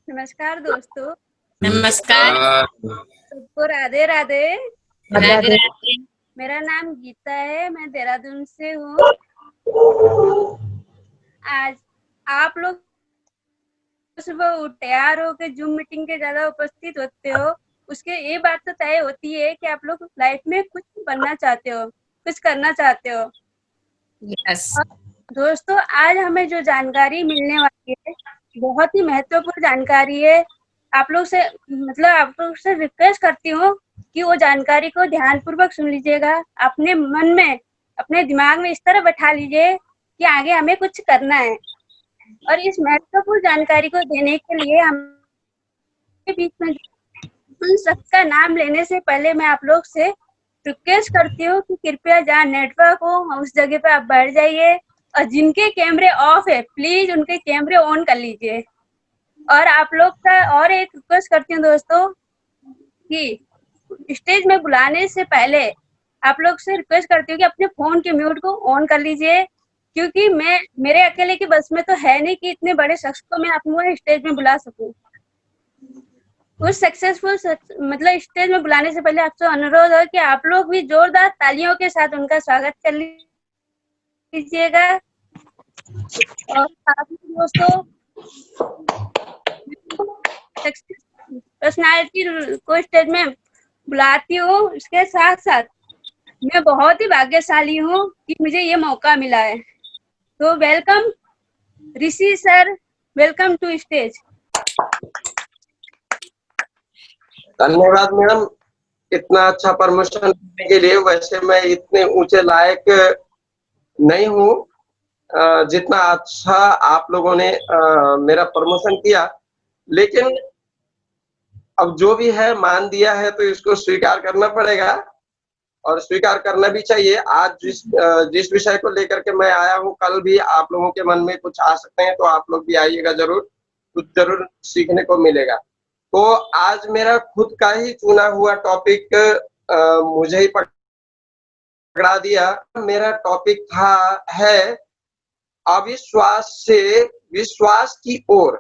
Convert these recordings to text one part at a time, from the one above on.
नमस्कार दोस्तों। नमस्कार। सबको राधे राधे। राधे राधे। मेरा नाम गीता है, मैं देहरादून से हूँ। आज आप लोग सुबह उठ तैयार होकर जूम मीटिंग के ज़्यादा उपस्थित होते हो, उसके ये बात तो तय होती है कि आप लोग लाइफ में कुछ बनना चाहते हो, कुछ करना चाहते हो। यस। और दोस्तों, आज हमें जो जानकारी मिलने वाली है, बहुत ही महत्वपूर्ण जानकारी है। आप लोग से रिक्वेस्ट करती हूँ कि वो जानकारी को ध्यानपूर्वक सुन लीजिएगा। अपने मन में, अपने दिमाग में इस तरह बैठा लीजिए कि आगे हमें कुछ करना है। और इस महत्वपूर्ण जानकारी को देने के लिए हम बीच में उन सबका नाम लेने से पहले मैं आप लोग से रिक्वेस्ट करती हूँ कि कृपया जहाँ नेटवर्क हो उस जगह पे आप बैठ जाइए, और जिनके कैमरे ऑफ है प्लीज उनके कैमरे ऑन कर लीजिए। और आप लोग का और एक रिक्वेस्ट करती हूँ दोस्तों कि स्टेज में बुलाने से पहले आप लोग से रिक्वेस्ट करती हूँ कि अपने फोन के म्यूट को ऑन कर लीजिए, क्योंकि मेरे अकेले की बस में तो है नहीं कि इतने बड़े शख्स को मैं अपने स्टेज में बुला सकूं। उस सक्सेसफुल मतलब स्टेज में बुलाने से पहले आपसे अनुरोध है कि आप लोग भी जोरदार तालियों के साथ उनका स्वागत कर लीजिएगा। और साथ ही दोस्तों, पर्सनालिटी को स्टेज में बुलाती हूँ, उसके साथ साथ मैं बहुत ही भाग्यशाली हूँ कि मुझे ये मौका मिला है। तो welcome Rishi sir, welcome to stage. धन्यवाद मैडम, इतना अच्छा परमिशन देने के लिए। वैसे मैं इतने ऊंचे लायक नहीं हूँ जितना अच्छा आप लोगों ने मेरा प्रमोशन किया, लेकिन अब जो भी है मान दिया है तो इसको स्वीकार करना पड़ेगा और स्वीकार करना भी चाहिए। आज जिस विषय को लेकर के मैं आया हूँ, कल भी आप लोगों के मन में कुछ आ सकते हैं, तो आप लोग भी आइएगा जरूर, कुछ जरूर सीखने को मिलेगा। तो आज मेरा खुद का ही चुना हुआ टॉपिक मुझे ही पकड़ा दिया। मेरा टॉपिक है अविश्वास से विश्वास की ओर।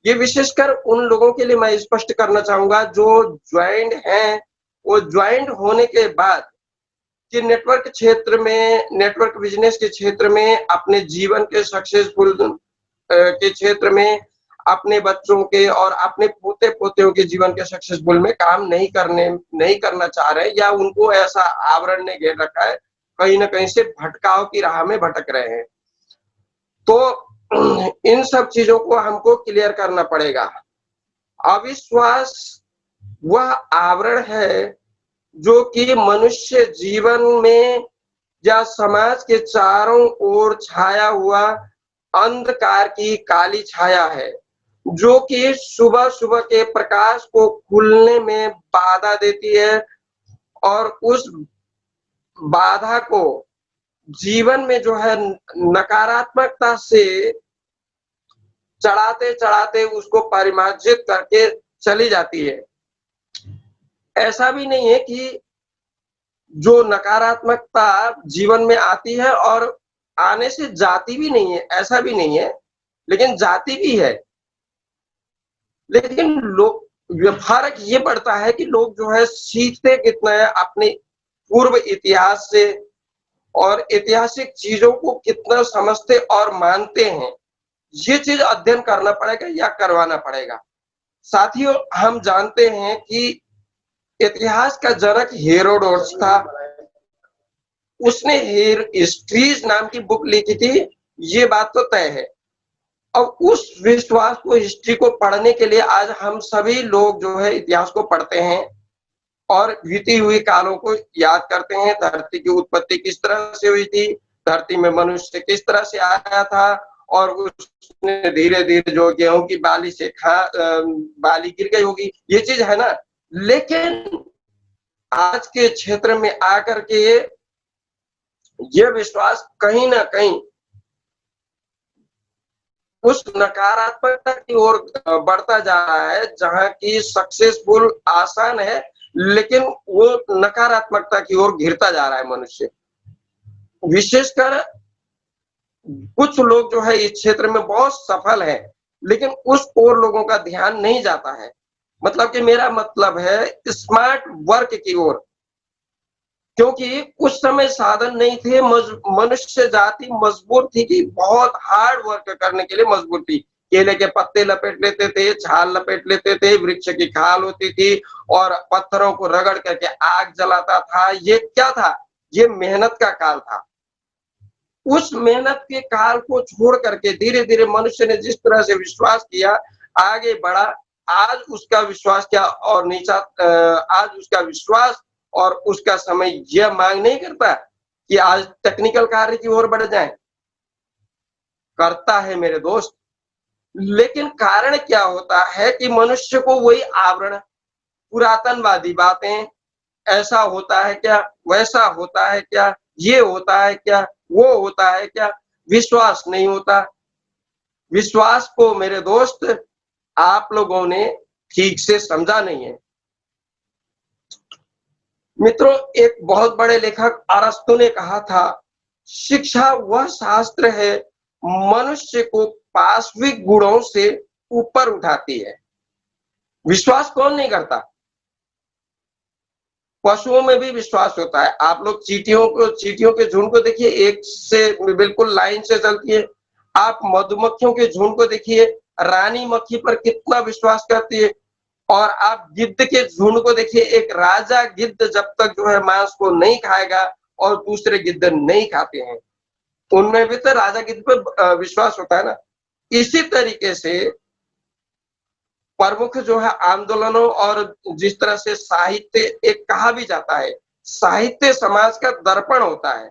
ये विशेषकर उन लोगों के लिए मैं स्पष्ट करना चाहूंगा जो ज्वाइंट हैं। वो ज्वाइंट होने के बाद कि नेटवर्क क्षेत्र में, नेटवर्क बिजनेस के क्षेत्र में, अपने जीवन के सक्सेसफुल के क्षेत्र में, अपने बच्चों के और अपने पोते पोतियों के जीवन के सक्सेसफुल में काम नहीं करना चाह रहे, या उनको ऐसा आवरण ने घेर रखा है, कहीं ना कहीं से भटकाव की राह में भटक रहे हैं। तो इन सब चीजों को हमको क्लियर करना पड़ेगा। अविश्वास वह आवरण है जो कि मनुष्य जीवन में या समाज के चारों ओर छाया हुआ अंधकार की काली छाया है, जो कि सुबह सुबह के प्रकाश को खुलने में बाधा देती है, और उस बाधा को जीवन में जो है नकारात्मकता से चढ़ाते चढ़ाते उसको परिमार्जित करके चली जाती है। ऐसा भी नहीं है कि जो नकारात्मकता जीवन में आती है और आने से जाती भी नहीं है, ऐसा भी नहीं है, लेकिन जाती भी है। लेकिन लोग, फर्क ये पड़ता है कि लोग जो है सीखते कितना है अपने पूर्व इतिहास से, और ऐतिहासिक चीजों को कितना समझते और मानते हैं। ये चीज अध्ययन करना पड़ेगा या करवाना पड़ेगा। साथियों, हम जानते हैं कि इतिहास का जनक हेरोडोटस था। उसने हिस्ट्रीज नाम की बुक लिखी थी, ये बात तो तय है। अब उस विश्वास को, हिस्ट्री को पढ़ने के लिए आज हम सभी लोग जो है इतिहास को पढ़ते हैं और बीती हुई कालों को याद करते हैं। धरती की उत्पत्ति किस तरह से हुई थी, धरती में मनुष्य किस तरह से आया था, और उसने धीरे धीरे जो गेहूं की बाली से बाली गिर गई होगी, ये चीज है ना। लेकिन आज के क्षेत्र में आकर के ये विश्वास कहीं ना कहीं उस नकारात्मकता की ओर बढ़ता जा रहा है, जहां की सक्सेसफुल आसान है, लेकिन वो नकारात्मकता की ओर घिरता जा रहा है मनुष्य। विशेषकर कुछ लोग जो है इस क्षेत्र में बहुत सफल हैं, लेकिन उस ओर लोगों का ध्यान नहीं जाता है। मतलब कि मेरा मतलब है स्मार्ट वर्क की ओर, क्योंकि उस समय साधन नहीं थे, मनुष्य जाति मजबूर थी कि बहुत हार्ड वर्क करने के लिए मजबूर थी। केले के पत्ते लपेट लेते थे, छाल लपेट लेते थे, वृक्ष की खाल होती थी और पत्थरों को रगड़ करके आग जलाता था। ये क्या था? ये मेहनत का काल था। उस मेहनत के काल को छोड़ करके धीरे-धीरे मनुष्य ने जिस तरह से विश्वास किया, आगे बढ़ा। आज उसका विश्वास क्या और नीचा आज उसका विश्वास और उसका समय यह मांग नहीं करता कि आज टेक्निकल कार्य की ओर बढ़ जाएँ। करता है मेरे दोस्त, लेकिन कारण क्या होता है कि मनुष्य को वही आवरण, पुरातनवादी बातें, ऐसा होता है क्या? वैसा होता है क्या? ये होता है क्या? वो होता है क्या? विश्वास नहीं होता। विश्वास को मेरे दोस्त आप लोगों ने ठीक से समझा नहीं है। मित्रों, एक बहुत बड़े लेखक अरस्तु ने कहा था, शिक्षा वह शास्त्र है मनुष्य को पाश्विक गुणों से ऊपर उठाती है। विश्वास कौन नहीं करता? पशुओं में भी विश्वास होता है। आप लोग चींटियों के झुंड को देखिए, एक से बिल्कुल लाइन से चलती है। आप मधुमक्खियों के झुंड को देखिए, रानी मक्खी पर कितना विश्वास करती है। और आप गिद्ध के झुंड को देखिए, एक राजा गिद्ध जब तक जो है मांस को नहीं खाएगा और दूसरे गिद्ध नहीं खाते हैं, उनमें भी तो राजा गिद्ध पर विश्वास होता है ना। इसी तरीके से प्रमुख जो है आंदोलनों और जिस तरह से साहित्य, एक कहा भी जाता है, साहित्य समाज का दर्पण होता है।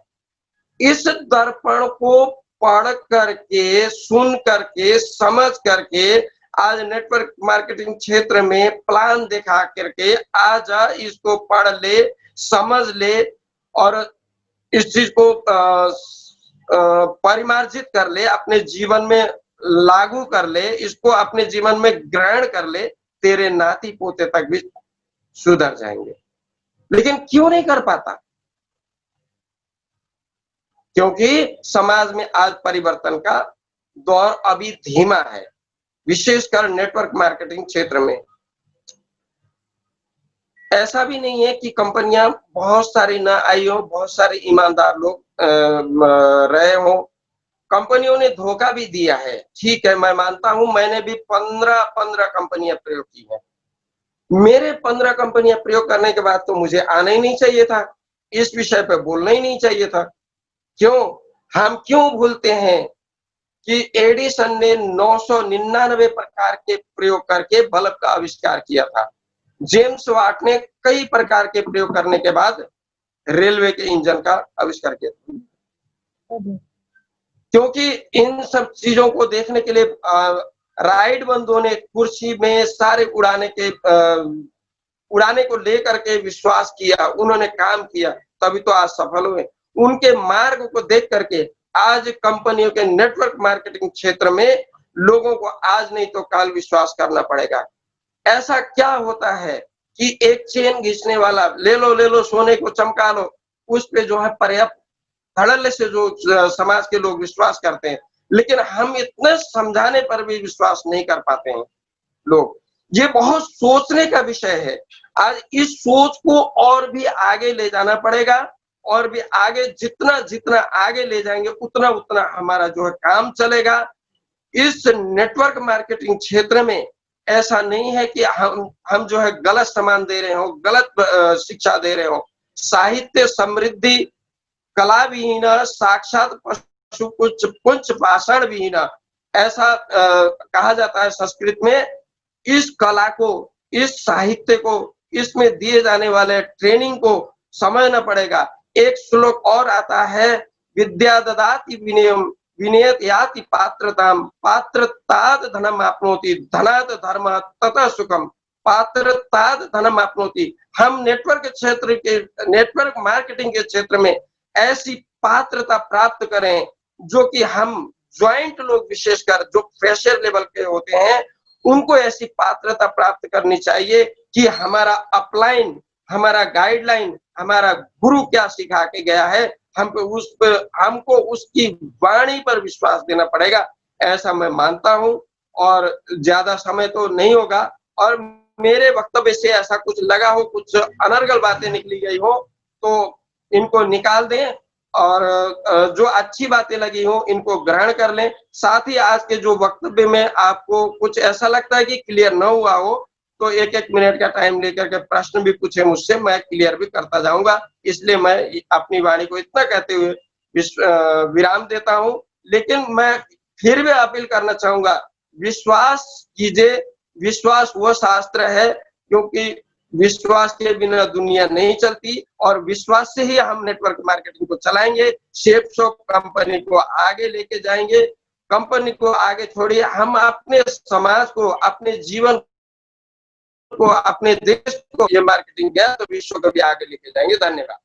इस दर्पण को पढ़ करके, सुन करके, समझ करके आज नेटवर्क मार्केटिंग क्षेत्र में प्लान दिखा करके आजा इसको पढ़ ले, समझ ले और इस चीज को परिमार्जित कर ले, अपने जीवन में लागू कर ले, इसको अपने जीवन में ग्रहण कर ले, तेरे नाती पोते तक भी सुधर जाएंगे। लेकिन क्यों नहीं कर पाता? क्योंकि समाज में आज परिवर्तन का दौर अभी धीमा है, विशेषकर नेटवर्क मार्केटिंग क्षेत्र में। ऐसा भी नहीं है कि कंपनियां बहुत सारी ना आई हो, बहुत सारे ईमानदार लोग रहे हो। कंपनियों ने धोखा भी दिया है, ठीक है, मैं मानता हूं। मैंने भी 15 कंपनियां प्रयोग की हैं। मेरे 15 कंपनियां प्रयोग करने के बाद तो मुझे आना ही नहीं चाहिए था, इस विषय पे बोलना ही नहीं चाहिए था। क्यों? हम क्यों भूलते हैं कि एडिसन ने 999 प्रकार के प्रयोग करके बल्ब का आविष्कार किया था। जेम्स वाट ने कई प्रकार के प्रयोग करने के बाद रेलवे के इंजन का आविष्कार किया था। क्योंकि इन सब चीजों को देखने के लिए राइड बंधुओं ने कुर्सी में सारे उड़ाने को लेकर के विश्वास किया, उन्होंने काम किया, तभी तो आज सफल हुए। उनके मार्ग को देख करके आज कंपनियों के नेटवर्क मार्केटिंग क्षेत्र में लोगों को आज नहीं तो कल विश्वास करना पड़ेगा। ऐसा क्या होता है कि एक चेन घिसने वाला, ले लो सोने को चमका लो, उस पे जो है पर्याप्त धड़ल्ले से जो समाज के लोग विश्वास करते हैं, लेकिन हम इतने समझाने पर भी विश्वास नहीं कर पाते हैं लोग। ये बहुत सोचने का विषय है। आज इस सोच को और भी आगे ले जाना पड़ेगा, और भी आगे जितना आगे ले जाएंगे उतना हमारा जो है काम चलेगा। इस नेटवर्क मार्केटिंग क्षेत्र में ऐसा नहीं है कि हम जो है गलत सामान दे रहे हो, गलत शिक्षा दे रहे हो। साहित्य समृद्धि, कला विहीन, साक्षात पशु कुछ पुंछ भाषण विहीन, ऐसा कहा जाता है संस्कृत में। इस कला को, इस साहित्य को, इसमें दिए जाने वाले ट्रेनिंग को समझना पड़ेगा। एक श्लोक और आता है, विद्या ददाति विनयम विनयत याति पात्रताम पात्रताद धनम आपनोति धनात् धर्म ततः सुखम पात्रताद धनम आपनोति। हम नेटवर्क मार्केटिंग के क्षेत्र में ऐसी पात्रता प्राप्त करें जो कि हम ज्वाइंट लोग, विशेषकर जो फ्रेशर लेवल के होते हैं, उनको ऐसी पात्रता प्राप्त करनी चाहिए कि हमारा अपलाइन, हमारा गाइडलाइन, हमारा गुरु क्या सिखा के गया है, हमको उसकी वाणी पर विश्वास देना पड़ेगा। ऐसा मैं मानता हूं। और ज्यादा समय तो नहीं होगा, और मेरे वक्तव्य से ऐसा कुछ लगा हो, कुछ अनर्गल बातें निकली गई हो, तो इनको निकाल दें, और जो अच्छी बातें लगी हो इनको ग्रहण कर लें। साथ ही आज के जो वक्तव्य में आपको कुछ ऐसा लगता है कि क्लियर न हुआ हो, तो 1-1 मिनट का टाइम लेकर के प्रश्न भी पूछे मुझसे, मैं क्लियर भी करता जाऊंगा। इसलिए मैं अपनी वाणी को इतना कहते हुए विराम देता हूं। लेकिन मैं फिर भी अपील करना चाहूंगा, विश्वास कीजिए, विश्वास वो शास्त्र है, क्योंकि विश्वास के बिना दुनिया नहीं चलती, और विश्वास से ही हम नेटवर्क मार्केटिंग को चलाएंगे, शेपशॉप कंपनी को आगे लेके जाएंगे। कंपनी को आगे छोड़िए, हम अपने समाज को, अपने जीवन को, अपने देश को ये मार्केटिंग गया तो विश्व को भी आगे लेके जाएंगे। धन्यवाद।